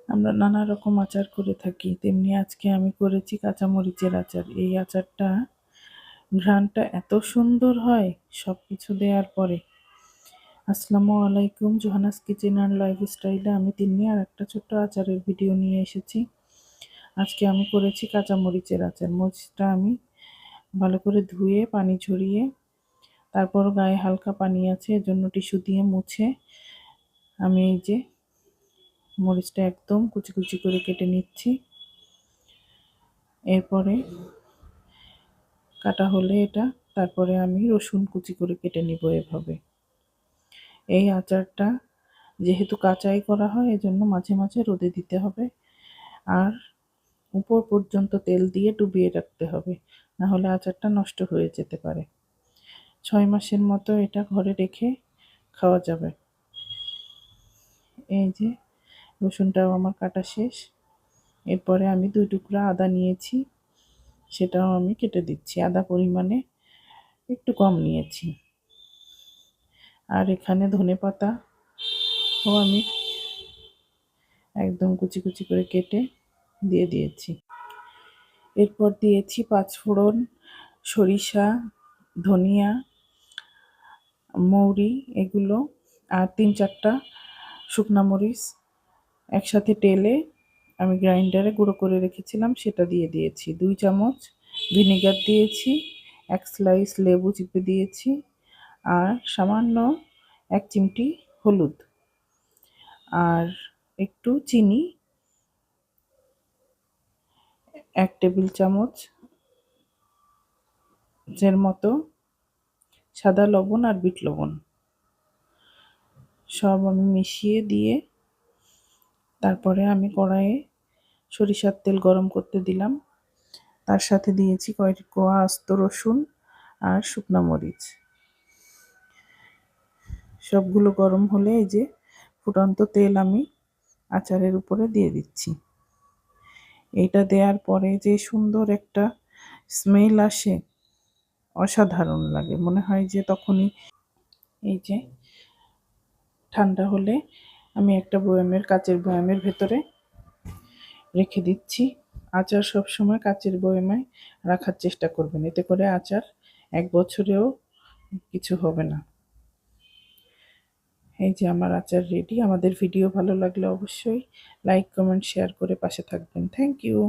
আমরা নানা রকম আচার করে থাকি, তেমনি আজকে আমি করেছি কাঁচামরিচের আচার। এই আচারটা ঘ্রাণটা এত সুন্দর হয় সব কিছু দেওয়ার পরে। আসসালামু আলাইকুম, জোহানাস কিচেন অ্যান্ড লাইফস্টাইলে আমি তিন্নি আর একটা ছোট্ট আচারের ভিডিও নিয়ে এসেছি। আজকে আমি করেছি কাঁচামরিচের আচার। মরিচটা আমি ভালো করে ধুয়ে পানি ঝরিয়ে, তারপর গায়ে হালকা পানি আছে এজন্য টিস্যু দিয়ে মুছে আমি এই যে মরিচটা একদম কুচি কুচি করে কেটে নিচ্ছি। এরপরে কাটা হলে এটা, তারপরে আমি রসুন কুচি করে কেটে নিব এভাবে। এই আচারটা যেহেতু কাঁচাই করা হয় এজন্য মাঝে মাঝে রোদে দিতে হবে, আর উপর পর্যন্ত তেল দিয়ে ডুবিয়ে রাখতে হবে, না হলে আচারটা নষ্ট হয়ে যেতে পারে। 6 মাসের মতো এটা ঘরে রেখে খাওয়া যাবে। এই যে রসুনটাও আমার কাটা শেষ। এরপরে আমি 2 টুকরা আদা নিয়েছি, সেটাও আমি কেটে দিচ্ছি। আদা পরিমাণে একটু কম নিয়েছি। আর এখানে ধনেপাতা ও আমি একদম কুচি কুচি করে কেটে দিয়ে দিয়েছি। এরপর দিয়েছি 5 ফোড়ন, সরিষা, ধনিয়া, মৌরি এগুলো, আর 3-4টা শুকনা মরিচ একসাথে টেলে আমি গ্রাইন্ডারে গুঁড়ো করে রেখেছিলাম, সেটা দিয়ে দিয়েছি। 2 চামচ ভিনেগার দিয়েছি, 1 স্লাইস লেবু চিপে দিয়েছি, আর সামান্য 1 চিমটি হলুদ, আর একটু চিনি, 1 টেবিল চামচ এর মতো সাদা লবণ আর বিট লবণ সব আমি মিশিয়ে দিয়ে, তারপরে আমি কড়াইয়ে সরিষার তেল গরম করতে দিলাম। তার সাথে দিয়েছি কয়েক কোয়া আস্ত রসুন আর শুকনো মরিচ। সবগুলো গরম হলে এই যে ফুটন্ত তেল আমি আচারের উপরে দিয়ে দিচ্ছি। এইটা দেওয়ার পরে যে সুন্দর একটা স্মেল আসে, অসাধারণ লাগে, মনে হয় যে তখনই। এই যে ঠান্ডা হলে আমি একটা কাচের বয়ামের ভেতরে রেখে দিচ্ছি। আচার সবসময় কাচের বয়ামে রাখার চেষ্টা করবেন, এতে করে আচার 1 বছরেও কিছু হবে না। এই যে আমার আচার রেডি। আমাদের ভিডিও ভালো লাগলে অবশ্যই লাইক, কমেন্ট, শেয়ার করে পাশে থাকবেন। Thank you.